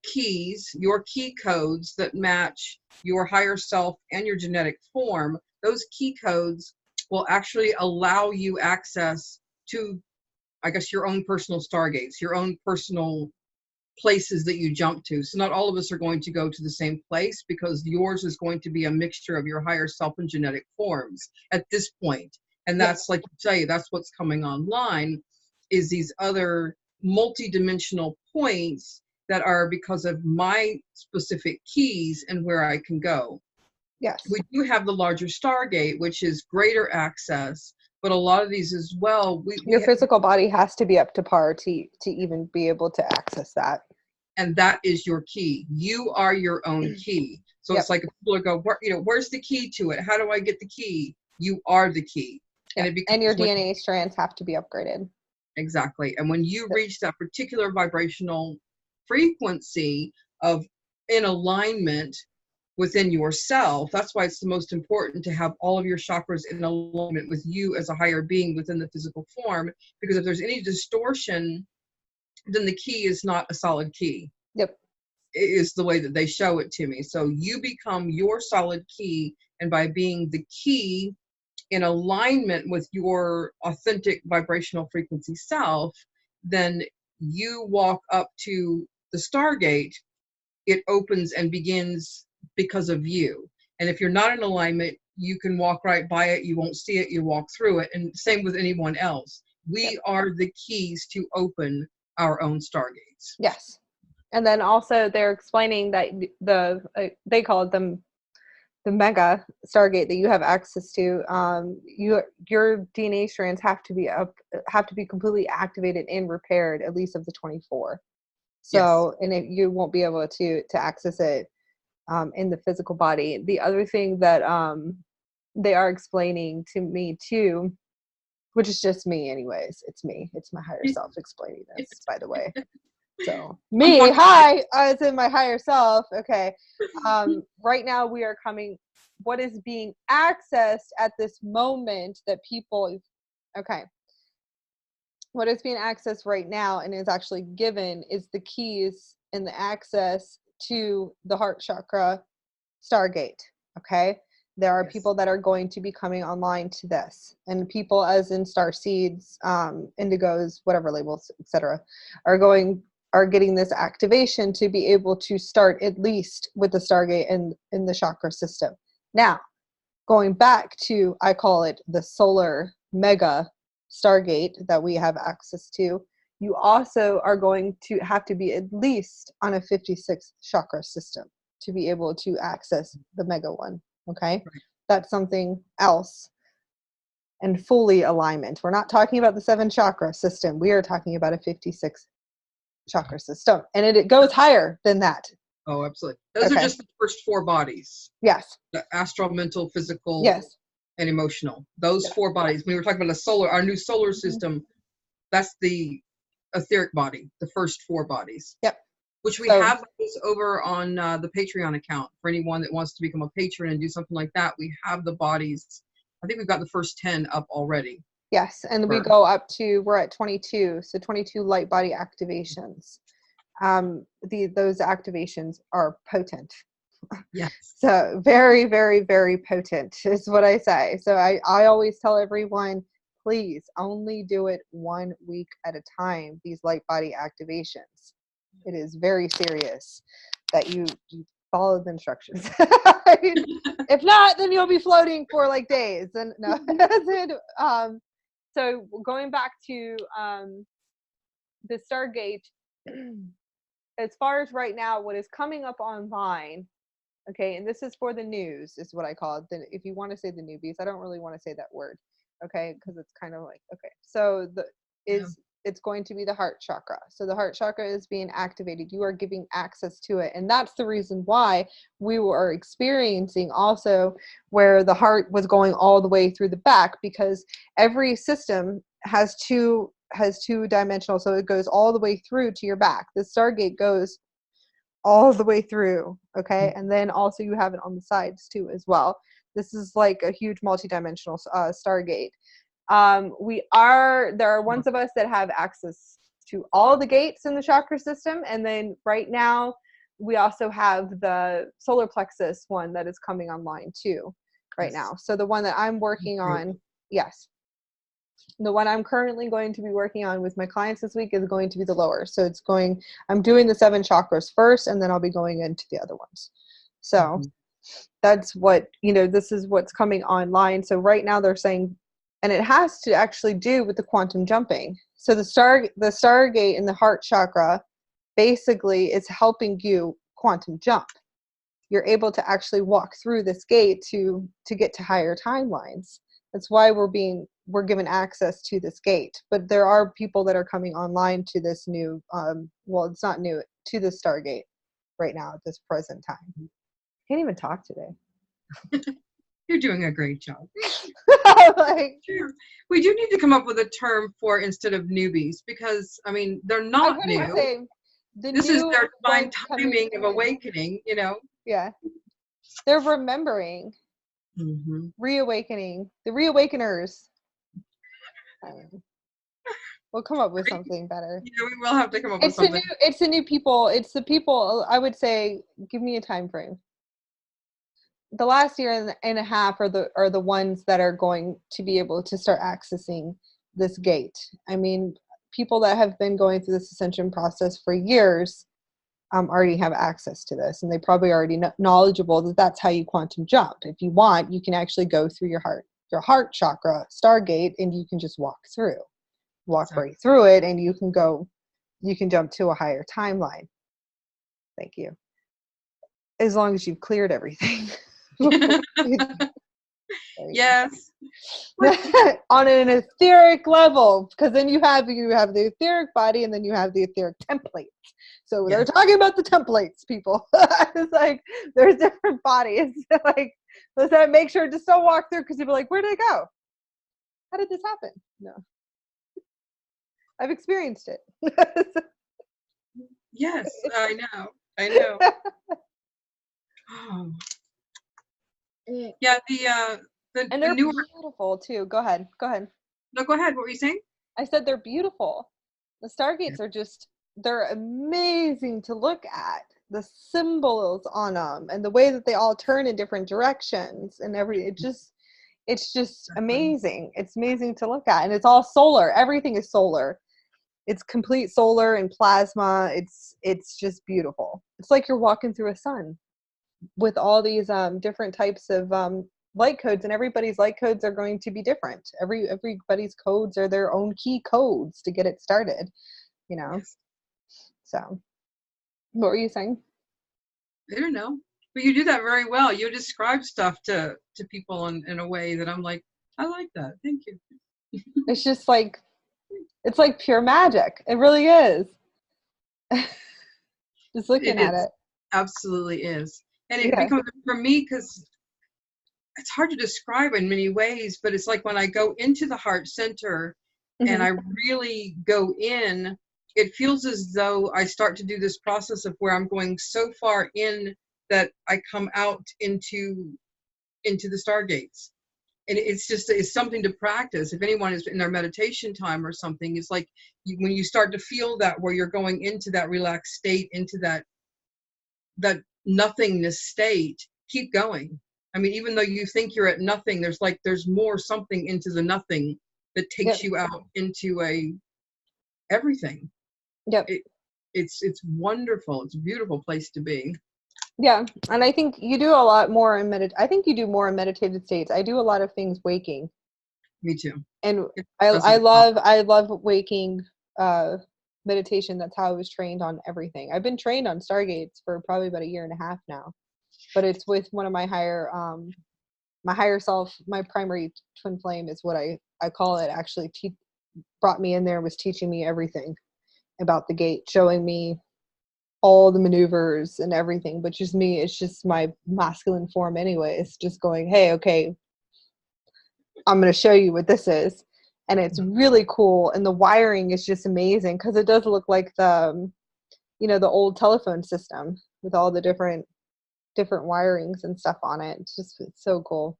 Speaker 2: keys, your key codes that match your higher self and your genetic form, those key codes will actually allow you access to, I guess, your own personal Stargates, your own personal places that you jump to. So not all of us are going to go to the same place, because yours is going to be a mixture of your higher self and genetic forms at this point. And that's like you say, that's what's coming online, is these other multi-dimensional points that are because of my specific keys and where I can go.
Speaker 1: Yes.
Speaker 2: We do have the larger Stargate, which is greater access, but a lot of these as well.
Speaker 1: Your physical body has to be up to par to even be able to access that.
Speaker 2: And that is your key. You are your own key. So it's like if people go, where's the key to it? How do I get the key? You are the key.
Speaker 1: Yep. And your DNA strands have to be upgraded.
Speaker 2: Exactly. And when you reach that particular vibrational frequency of in alignment within yourself, that's why it's the most important to have all of your chakras in alignment with you as a higher being within the physical form, because if there's any distortion, then the key is not a solid key.
Speaker 1: Yep.
Speaker 2: It is the way that they show it to me. So you become your solid key, and by being the key in alignment with your authentic vibrational frequency self, then you walk up to the Stargate, it opens and begins because of you. And if you're not in alignment, you can walk right by it, you won't see it, you walk through it, and same with anyone else. We are the keys to open our own Stargates.
Speaker 1: Yes. And then also they're explaining that they call it the mega Stargate that you have access to. Your DNA strands have to be completely activated and repaired at least of the 24. So, yes. And you won't be able to access it in the physical body. The other thing that they are explaining to me too, which is just me anyways, it's my higher self explaining this, by the way. So it's in my higher self. Okay. Right now we are what is being accessed at this moment that what is being accessed right now and is actually given is the keys and the access to the heart chakra Stargate. Okay. There are people that are going to be coming online to this, and people as in star seeds, indigos, whatever labels, etc., are getting this activation to be able to start at least with the Stargate in the chakra system. Now, going back to, I call it the solar mega Stargate that we have access to, you also are going to have to be at least on a 56 chakra system to be able to access the mega one. Okay. Right. That's something else. And fully alignment. We're not talking about the 7 chakra system. We are talking about a 56 chakra system. And it goes higher than that.
Speaker 2: Oh, absolutely. Those are just the first 4 bodies.
Speaker 1: Yes.
Speaker 2: The astral, mental, physical, and emotional. Those 4 bodies. When we were talking about our new solar system, that's the etheric body, the first 4 bodies.
Speaker 1: Yep.
Speaker 2: Which we have those over on the Patreon account for anyone that wants to become a patron and do something like that. We have the bodies. I think we've got the first 10 up already.
Speaker 1: Yes, and we go up to, we're at 22, so 22 light body activations. Those activations are potent.
Speaker 2: Yes.
Speaker 1: So very, very, very potent is what I say. So I always tell everyone, please only do it 1 week at a time, these light body activations. It is very serious that you follow the instructions. If not, then you'll be floating for like days. And no, so going back to the Stargate, as far as right now, what is coming up online, okay, and this is for the news, is what I call it. Then if you want to say the newbies, I don't really want to say that word, okay, because it's kind of like, okay, so it's going to be the heart chakra. So the heart chakra is being activated. You are giving access to it. And that's the reason why we were experiencing also where the heart was going all the way through the back, because every system has two dimensional. So it goes all the way through to your back. The Stargate goes all the way through. Okay. And then also you have it on the sides too, as well. This is like a huge multi-dimensional Stargate. There are ones of us that have access to all the gates in the chakra system. And then right now we also have the solar plexus one that is coming online too right now. So the one that I'm working on, the one I'm currently going to be working on with my clients this week is going to be the lower. So I'm doing the 7 chakras first, and then I'll be going into the other ones. So that's what, this is what's coming online. So right now they're saying And it has to actually do with the quantum jumping. So the Stargate in the heart chakra basically is helping you quantum jump. You're able to actually walk through this gate to get to higher timelines. That's why we're given access to this gate. But there are people that are coming online to this new, well, it's not new, to the Stargate right now at this present time. Can't even talk today.
Speaker 2: You're doing a great job.
Speaker 1: Like,
Speaker 2: Sure. We do need to come up with a term for instead of newbies, because I mean they're not new.
Speaker 1: Say
Speaker 2: this is their divine timing of awakening, you know.
Speaker 1: Yeah, they're remembering, reawakening, the reawakeners. We'll come up with something better.
Speaker 2: Yeah, we will have to come up with something.
Speaker 1: It's the new people. It's the people. I would say, give me a time frame. The last year and a half are the ones that are going to be able to start accessing this gate. I mean, people that have been going through this ascension process for years already have access to this, and they probably already knowledgeable that that's how you quantum jump. If you want, you can actually go through your heart chakra Stargate, and you can just walk right through it, and you can jump to a higher timeline. Thank you. As long as you've cleared everything.
Speaker 2: Yes.
Speaker 1: On an etheric level, because then you have the etheric body, and then you have the etheric templates. So they're talking about the templates, people. It's like there's different bodies. Like, let's make sure just don't walk through, because people are like, where did it go? How did this happen? No, I've experienced it.
Speaker 2: Yes, I know. Oh. Yeah,
Speaker 1: and they're beautiful too. Go ahead.
Speaker 2: No, go ahead. What were you saying?
Speaker 1: I said they're beautiful. The Stargates are they're amazing to look at. The symbols on them and the way that they all turn in different directions and it's just amazing. It's amazing to look at, and it's all solar. Everything is solar. It's complete solar and plasma. It's just beautiful. It's like you're walking through a sun with all these different types of light codes, and everybody's light codes are going to be different. Everybody's codes are their own key codes to get it started, you know. Yes. So what were you saying?
Speaker 2: I don't know, but you do that very well. You describe stuff to people in a way that I'm like, I like that. Thank you.
Speaker 1: It's just like, it's like pure magic. It really is. Just looking at it.
Speaker 2: Absolutely is. And it becomes, for me, because it's hard to describe in many ways, but it's like when I go into the heart center and I really go in, it feels as though I start to do this process of where I'm going so far in that I come out into the Stargates. And it's something to practice. If anyone is in their meditation time or something, it's like when you start to feel that, where you're going into that relaxed state, into that nothingness state, keep going. I mean, even though you think you're at nothing, there's more something into the nothing that takes you out into everything.
Speaker 1: Yep.
Speaker 2: It's wonderful. It's a beautiful place to be.
Speaker 1: Yeah, and I think you do a lot more in I think you do more in meditative states. I do a lot of things waking.
Speaker 2: Me too.
Speaker 1: And I love waking meditation. That's how I was trained on everything. I've been trained on Stargates for probably about 1.5 years now, but it's with one of my higher self, my primary twin flame is what I call it. Actually, brought me in there, was teaching me everything about the gate, showing me all the maneuvers and everything. But just me, it's just my masculine form anyway. It's just going, hey, okay, I'm going to show you what this is. And it's really cool. And the wiring is just amazing, because it does look like the old telephone system with all the different wirings and stuff on it. It's so cool.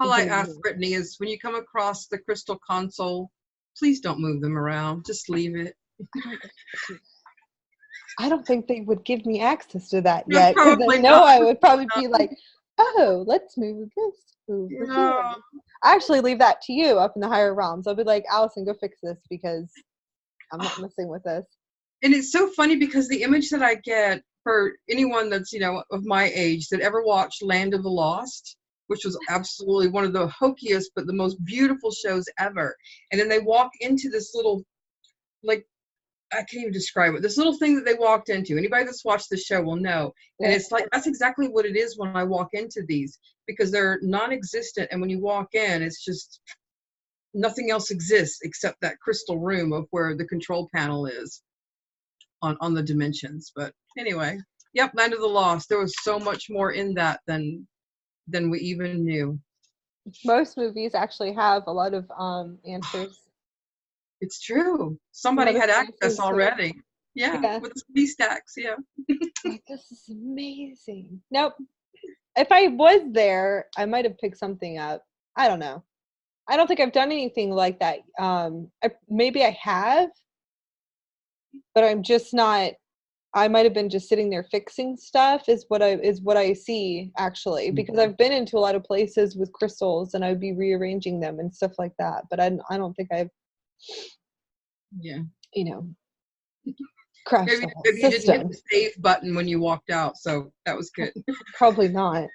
Speaker 2: All I ask, Brittany, is when you come across the crystal console, please don't move them around. Just leave it.
Speaker 1: I don't think they would give me access to that yet, because they know I would probably be like, oh, let's move this. I actually leave that to you up in the higher realms. I'll be like, Allison, go fix this, because I'm not messing with this.
Speaker 2: And it's so funny, because the image that I get for anyone that's, of my age that ever watched Land of the Lost, which was absolutely one of the hokiest but the most beautiful shows ever. And then they walk into this little, like, I can't even describe it. This little thing that they walked into. Anybody that's watched the show will know. And it's like, that's exactly what it is when I walk into these, because they're non-existent. And when you walk in, it's just nothing else exists except that crystal room of where the control panel is on the dimensions. But anyway, yep, Land of the Lost. There was so much more in that than we even knew.
Speaker 1: Most movies actually have a lot of answers.
Speaker 2: It's true. Somebody had access already. Yeah, with the C stacks. Yeah.
Speaker 1: Like, this is amazing. Nope. If I was there, I might have picked something up. I don't know. I don't think I've done anything like that. Maybe I have, but I'm just not. I might have been just sitting there fixing stuff. Is what I see actually, because I've been into a lot of places with crystals, and I'd be rearranging them and stuff like that. But I don't think I've.
Speaker 2: Yeah.
Speaker 1: You know. Crashed
Speaker 2: maybe
Speaker 1: the
Speaker 2: you didn't hit the save button when you walked out, so that was good.
Speaker 1: Probably not.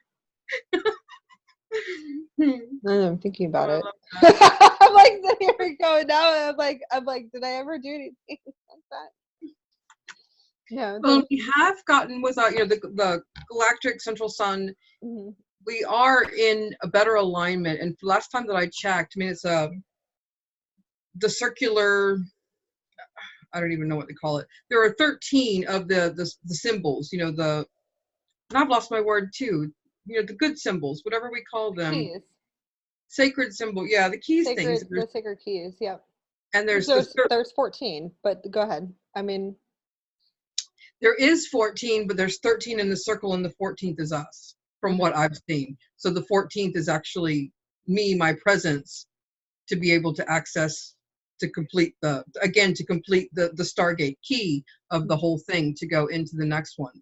Speaker 1: I'm thinking about it. I'm like, here we go. Now I'm like, did I ever do anything like that? No.
Speaker 2: Well, we have gotten with the Galactic Central Sun. Mm-hmm. We are in a better alignment. And last time that I checked, I mean, it's the circular. I don't even know what they call it. There are 13 of the symbols. And I've lost my word too. The good symbols, whatever we call them.
Speaker 1: Keys.
Speaker 2: Sacred symbol. Yeah, the keys things.
Speaker 1: The sacred keys. Yep.
Speaker 2: And there's
Speaker 1: 14, but go ahead. I mean,
Speaker 2: there is 14, but there's 13 in the circle, and the 14th is us, from what I've seen. So the 14th is actually me, my presence, to be able to access, to complete the Stargate key of the whole thing to go into the next one.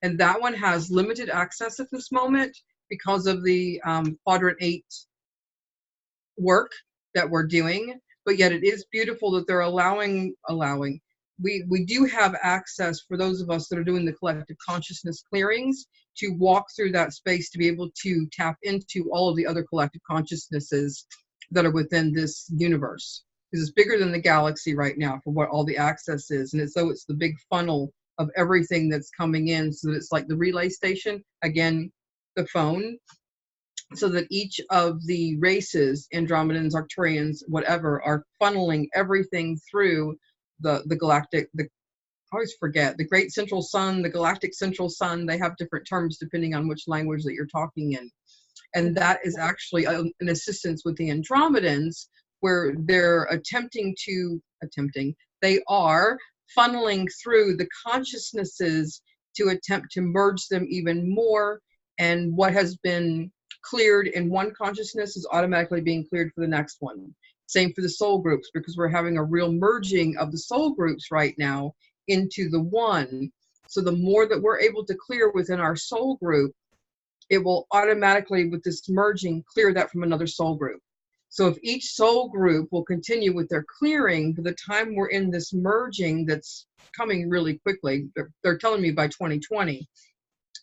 Speaker 2: And that one has limited access at this moment because of the Quadrant 8 work that we're doing. But yet it is beautiful that they're allowing. We do have access for those of us that are doing the collective consciousness clearings to walk through that space to be able to tap into all of the other collective consciousnesses that are within this universe. Because it's bigger than the galaxy right now for what all the access is. And it's the big funnel of everything that's coming in, so that it's like the relay station, again, the phone, so that each of the races, Andromedans, Arcturians, whatever, are funneling everything through the Galactic, I always forget, the Great Central Sun, the Galactic Central Sun. They have different terms depending on which language that you're talking in. And that is actually an assistance with the Andromedans, where they're they are funneling through the consciousnesses to attempt to merge them even more. And what has been cleared in one consciousness is automatically being cleared for the next one. Same for the soul groups, because we're having a real merging of the soul groups right now into the one. So the more that we're able to clear within our soul group, it will automatically, with this merging, clear that from another soul group. So if each soul group will continue with their clearing, by the time we're in this merging that's coming really quickly, they're telling me by 2020,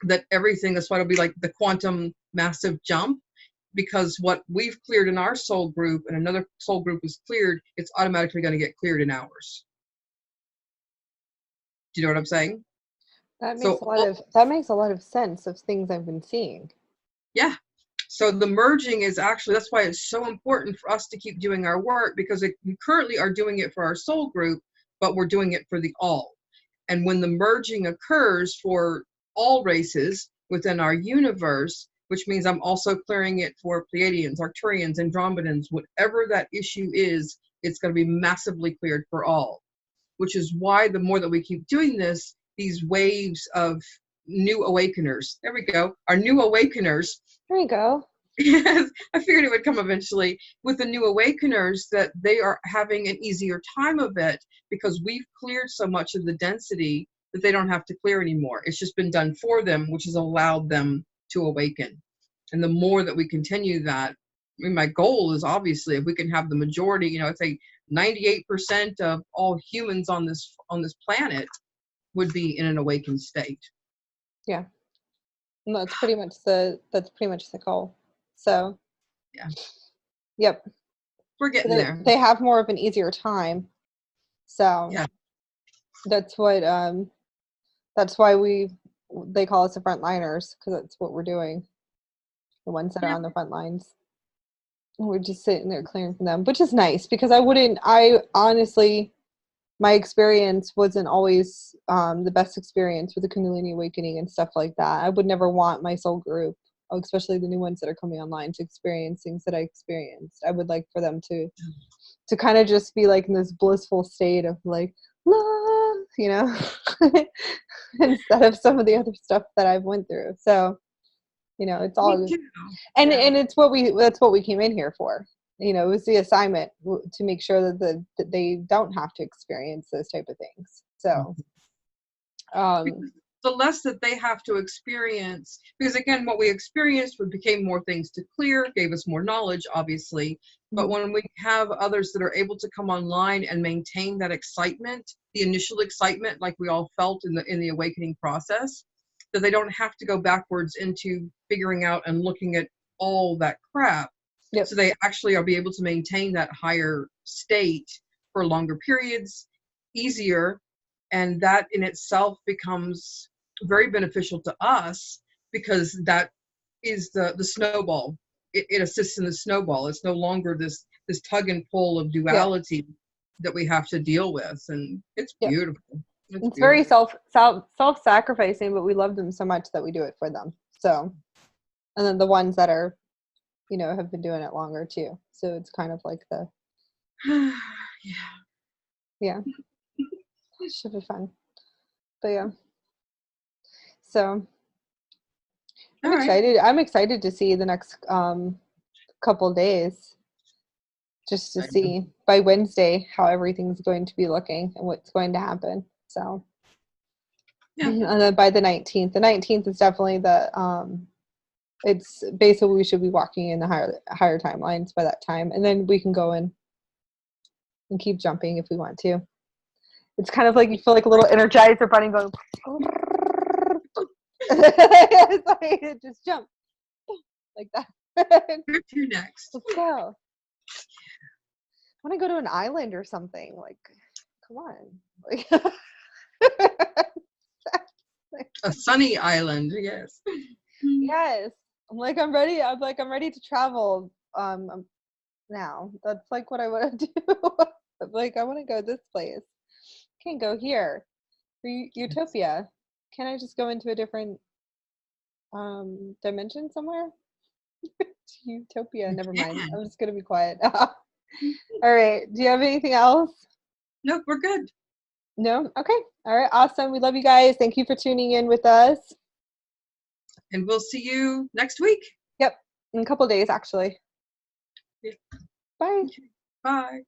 Speaker 2: that everything, that's why it'll be like the quantum massive jump, because what we've cleared in our soul group and another soul group is cleared, it's automatically going to get cleared in ours. Do you know what I'm saying?
Speaker 1: That makes a lot of sense of things I've been seeing.
Speaker 2: Yeah. So the merging is actually, that's why it's so important for us to keep doing our work, because we currently are doing it for our soul group, but we're doing it for the all. And when the merging occurs for all races within our universe, which means I'm also clearing it for Pleidians, Arcturians, Andromedans, whatever that issue is, it's going to be massively cleared for all. Which is why the more that we keep doing this, these waves of new awakeners, there we go, our new awakeners.
Speaker 1: There you go.
Speaker 2: Yes, I figured it would come eventually. With the new awakeners, that they are having an easier time of it, because we've cleared so much of the density that they don't have to clear anymore. It's just been done for them, which has allowed them to awaken. And the more that we continue that, I mean, my goal is obviously if we can have the majority, I'd say 98% of all humans on this planet would be in an awakened state.
Speaker 1: Yeah. No, that's pretty much the goal. So
Speaker 2: Yeah.
Speaker 1: Yep.
Speaker 2: We're getting there.
Speaker 1: They have more of an easier time. So
Speaker 2: yeah.
Speaker 1: that's what that's why they call us the frontliners, because that's what we're doing. The ones that are on the front lines. We're just sitting there clearing from them, which is nice, because I honestly, my experience wasn't always the best experience with the Kundalini awakening and stuff like that. I would never want my soul group, especially the new ones that are coming online, to experience things that I experienced. I would like for them to kind of just be like in this blissful state of like love, you know, instead of some of the other stuff that I've went through. So, you know, it's all, and it's that's what we came in here for. You know, it was the assignment to make sure that they don't have to experience those type of things. So,
Speaker 2: the less that they have to experience, because again, what we experienced became more things to clear, gave us more knowledge, obviously. But when we have others that are able to come online and maintain that excitement, the initial excitement, like we all felt in the awakening process, that they don't have to go backwards into figuring out and looking at all that crap. So they actually are be able to maintain that higher state for longer periods, easier. And that in itself becomes very beneficial to us, because that is the snowball. It assists in the snowball. It's no longer this tug and pull of duality that we have to deal with. And it's beautiful.
Speaker 1: It's very self-sacrificing, but we love them so much that we do it for them. So, and then the ones that are, you know, have been doing it longer too. So it's kind of like the yeah. It should be fun. But yeah. So I'm excited. I'm excited to see the next couple days, just to see by Wednesday how everything's going to be looking and what's going to happen. So and then by the 19th is definitely the it's basically we should be walking in the higher timelines by that time, and then we can go in and keep jumping if we want to. It's kind of like you feel like a little Energizer bunny going it's like, just jump like that.
Speaker 2: Where to next?
Speaker 1: Let's go. I want to go to an island or something. Like, come on. Like,
Speaker 2: a sunny island, yes.
Speaker 1: Yes. I'm ready. I'm ready to travel now. That's like what I want to do. Like, I want to go this place. Can't go here. Utopia. Can I just go into a different dimension somewhere? Utopia. Never mind. I'm just gonna be quiet. All right. Do you have anything else?
Speaker 2: Nope, we're good.
Speaker 1: No? Okay. All right. Awesome. We love you guys. Thank you for tuning in with us.
Speaker 2: And we'll see you next week.
Speaker 1: Yep. In a couple days, actually.
Speaker 2: Yeah.
Speaker 1: Bye.
Speaker 2: Bye.